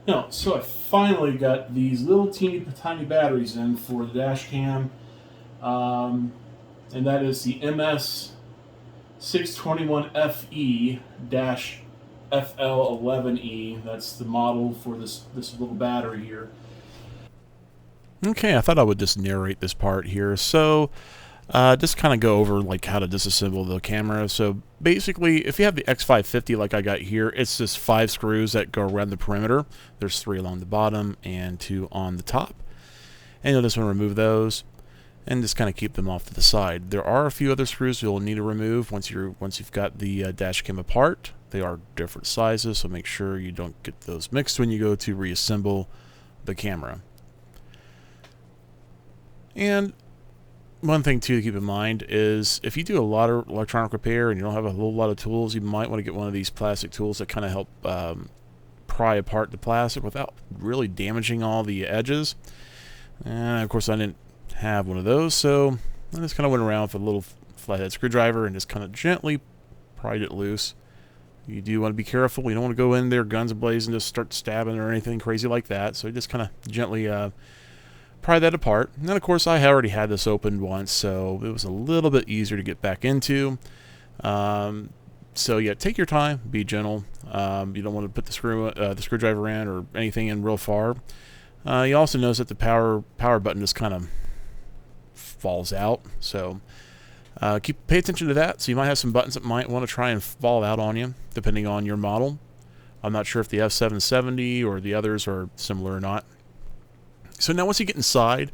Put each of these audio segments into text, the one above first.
No, so I finally got these little teeny tiny batteries in for the dash cam, and that is the MS 621FE dash FL11E. That's the model for this little battery here. Okay, I thought I would just narrate this part here. So, just kind of go over like how to disassemble the camera. So basically, if you have the X550 like I got here, it's just 5 screws that go around the perimeter. There's 3 along the bottom and 2 on the top. And you'll just want to remove those and just kind of keep them off to the side. There are a few other screws you'll need to remove once you've got the dash cam apart. They are different sizes, so make sure you don't get those mixed when you go to reassemble the camera. And one thing too to keep in mind is if you do a lot of electronic repair and you don't have a whole lot of tools, you might want to get one of these plastic tools that kind of help pry apart the plastic without really damaging all the edges. And of course I didn't have one of those, so I just kind of went around with a little flathead screwdriver and just kind of gently pried it loose. You do want to be careful. You don't want to go in there guns ablazing and just start stabbing or anything crazy like that. So you just kind of gently pry that apart. And then of course I already had this opened once, so it was a little bit easier to get back into. So yeah, take your time, be gentle. You don't want to put the screwdriver in or anything in real far. You also notice that the power button just kind of falls out, so pay attention to that. So you might have some buttons that might want to try and fall out on you, depending on your model. I'm not sure if the F770 or the others are similar or not. So now once you get inside,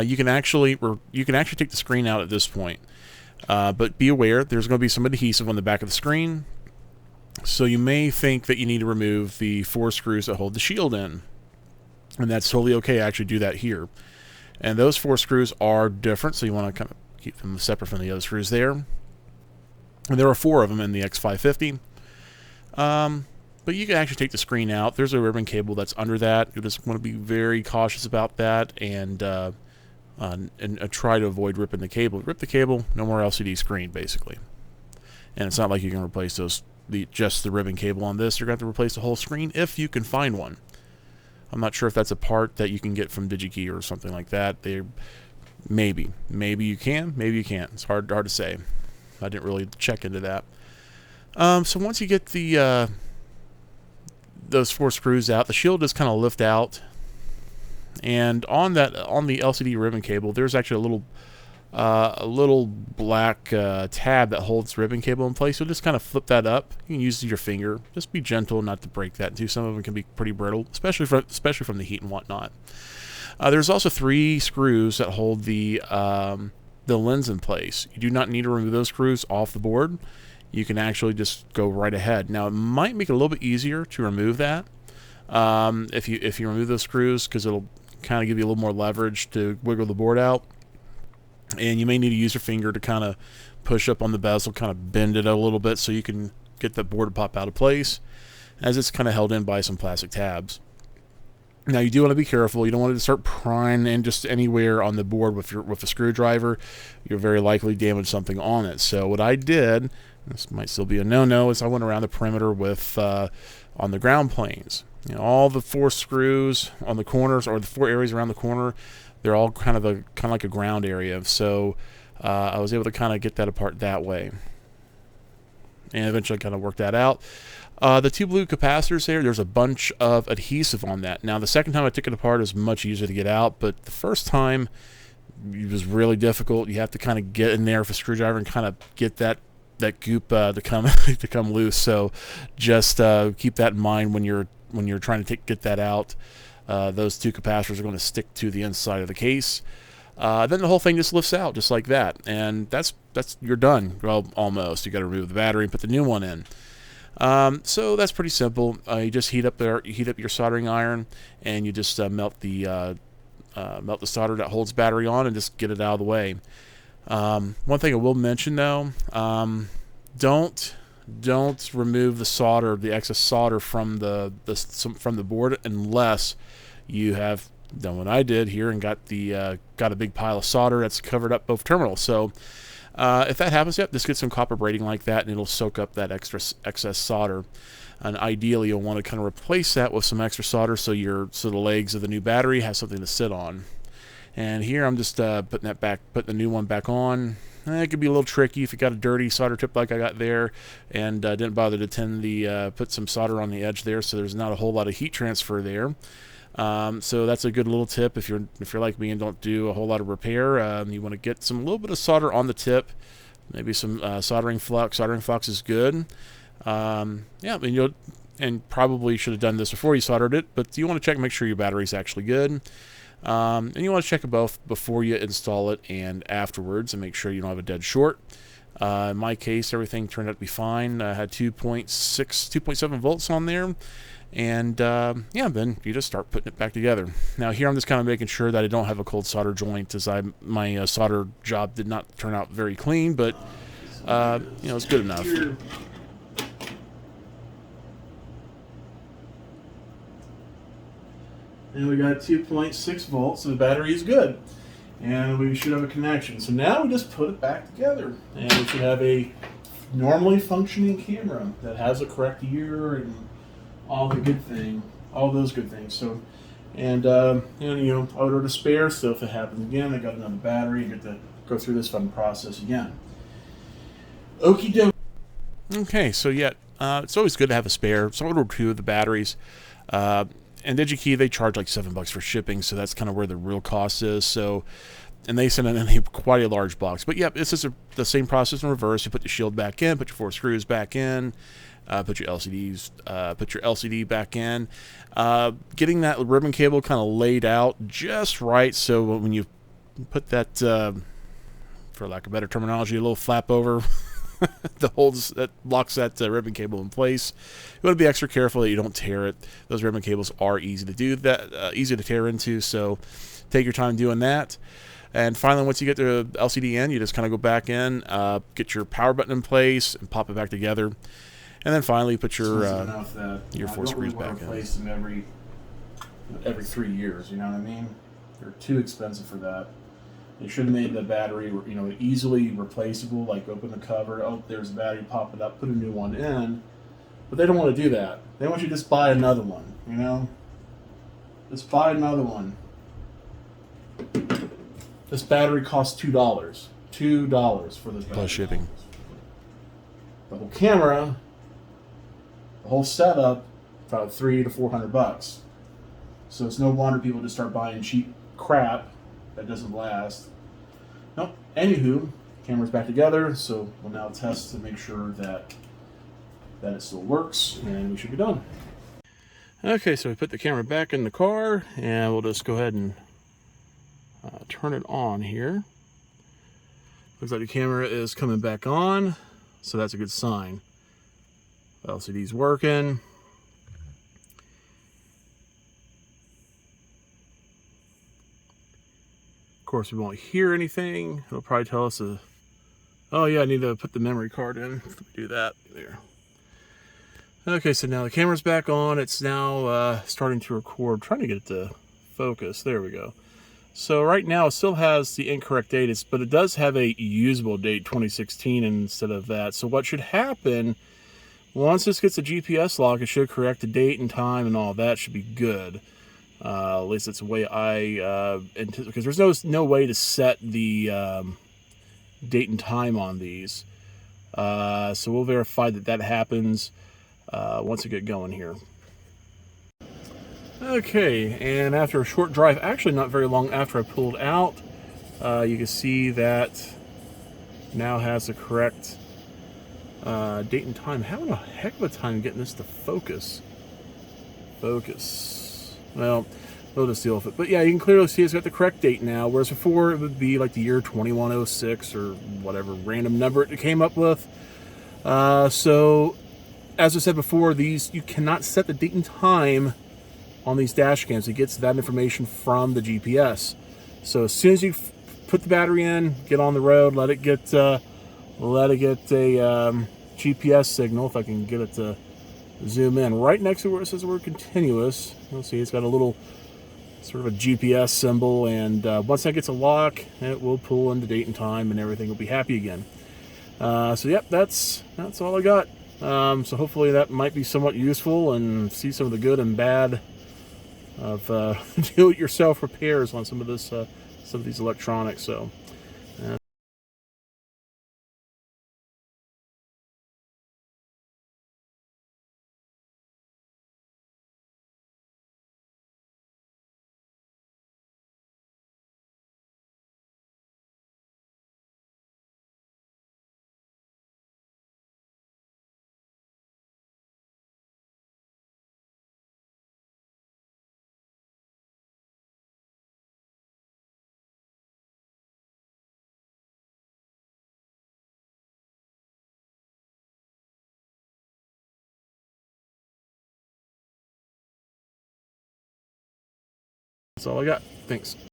you can actually take the screen out at this point. But be aware, there's going to be some adhesive on the back of the screen. So you may think that you need to remove the 4 screws that hold the shield in. And that's totally okay. I actually do that here. And those 4 screws are different, so you want to kind of keep them separate from the other screws there. And there are 4 of them in the X550. But you can actually take the screen out. There's a ribbon cable that's under that. You just want to be very cautious about that and try to avoid ripping the cable. Rip the cable, no more LCD screen, basically. And it's not like you can replace just the ribbon cable on this. You're going to have to replace the whole screen if you can find one. I'm not sure if that's a part that you can get from Digikey or something like that. Maybe you can, maybe you can't. It's hard to say. I didn't really check into that. So once you get those 4 screws out, the shield just kind of lift out, and on the LCD ribbon cable, there's actually a little black tab that holds the ribbon cable in place. So just kind of flip that up. You can use your finger. Just be gentle not to break that too. Some of them can be pretty brittle, especially from the heat and whatnot. There's also 3 screws that hold the lens in place. You do not need to remove those screws off the board. You can actually just go right ahead. Now it might make it a little bit easier to remove that if you remove those screws, because it'll kind of give you a little more leverage to wiggle the board out. And you may need to use your finger to kind of push up on the bezel, kind of bend it a little bit so you can get the board to pop out of place, as it's kind of held in by some plastic tabs. Now you do want to be careful. You don't want to start prying in just anywhere on the board with a screwdriver. You'll very likely damage something on it. So what I did, this might still be a no-no, is I went around the perimeter with on the ground planes. All the 4 screws on the corners, or the 4 areas around the corner, they're all kind of like a ground area. So I was able to kind of get that apart that way, and eventually kind of worked that out. The 2 blue capacitors there's a bunch of adhesive on that. Now the second time I took it apart, it was much easier to get out, but the first time it was really difficult. You have to kind of get in there with a screwdriver and kind of get that goop to come loose. So just keep that in mind when you're trying to get that out. Those 2 capacitors are going to stick to the inside of the case. Then the whole thing just lifts out just like that, and that's you're done. Well, almost. You got to remove the battery and put the new one in. So that's pretty simple. You just heat up your soldering iron, and you just melt the solder that holds battery on, and just get it out of the way. One thing I will mention though, don't remove the excess solder from the board unless you have done what I did here and got a big pile of solder that's covered up both terminals. So if that happens, just get some copper braiding like that, and it'll soak up that excess solder. And ideally, you'll want to kind of replace that with some extra solder so the legs of the new battery has something to sit on. And here I'm just putting the new one back on. It could be a little tricky if you got a dirty solder tip like I got there, and didn't bother to put some solder on the edge there, so there's not a whole lot of heat transfer there. So that's a good little tip if you're like me and don't do a whole lot of repair. You want to get a little bit of solder on the tip, maybe some soldering flux. Soldering flux is good. Yeah, and probably should have done this before you soldered it, but you want to check, make sure your battery's actually good. And you want to check it both before you install it and afterwards, and make sure you don't have a dead short. In my case, everything turned out to be fine. I had 2.7 volts on there, and yeah, then you just start putting it back together. Now here I'm just kind of making sure that I don't have a cold solder joint, as my solder job did not turn out very clean, but it's good enough. And we got 2.6 volts, so the battery is good. And we should have a connection. So now we just put it back together. And we should have a normally functioning camera that has a correct year and all those good things. So, and I ordered a spare, so if it happens again, I got another battery, I get to go through this fun process again. Okie dokie. Okay, so it's always good to have a spare. So I ordered 2 of the batteries. And Digikey, they charge like $7 for shipping, so that's kind of where the real cost is. So, and they send in quite a large box. But yep, it's just the same process in reverse. You put the shield back in, put your 4 screws back in, put your LCD back in. Getting that ribbon cable kind of laid out just right, so when you put that, for lack of better terminology, a little flap over. that locks that ribbon cable in place. You want to be extra careful that you don't tear it. Those ribbon cables are easy to tear into, so take your time doing that. And finally, once you get the LCD in, you just kind of go back in, get your power button in place, and pop it back together. And then finally, put your 4 screws back in. Replace them every 3 years. You know what I mean? They're too expensive for that. They should have made the battery, easily replaceable, like open the cover, oh, there's a battery, pop it up, put a new one in. But they don't want to do that. They want you to just buy another one, Just buy another one. This battery costs $2. $2 for this battery. Plus shipping. The whole camera, the whole setup, about $300 to $400. So it's no wonder people just start buying cheap crap that doesn't last. Nope. Anywho, camera's back together, so we'll now test to make sure that it still works, and we should be done. Okay, so we put the camera back in the car, and we'll just go ahead and turn it on here. Looks like the camera is coming back on, so that's a good sign. LCD's working. Of course, we won't hear anything. It'll probably tell us oh yeah, I need to put the memory card in. Let me do that there. Okay, so now the camera's back on. It's now starting to record. I'm trying to get it to focus. There we go. So right now it still has the incorrect date, but it does have a usable date, 2016, instead of that. So what should happen, once this gets a GPS lock, it should correct the date and time and all that. Should be good. At least it's the way I anticipate, because there's no way to set the date and time on these. So we'll verify that happens once we get going here. Okay, and after a short drive, actually not very long after I pulled out, you can see that now has the correct date and time. Having a heck of a time getting this to focus. Well, we'll just deal with it. But yeah, you can clearly see it's got the correct date now, whereas before it would be like the year 2106 or whatever random number it came up with. So, as I said before, you cannot set the date and time on these dash cams. It gets that information from the GPS. So as soon as you put the battery in, get on the road, let it get a GPS signal, if I can get it to zoom in right next to where it says the word continuous. You'll see it's got a little sort of a GPS symbol, and once that gets a lock, it will pull into date and time, and everything will be happy again. So yep, that's all I got. So hopefully that might be somewhat useful, and see some of the good and bad of do-it-yourself repairs on some of this, some of these electronics. So. That's all I got. Thanks.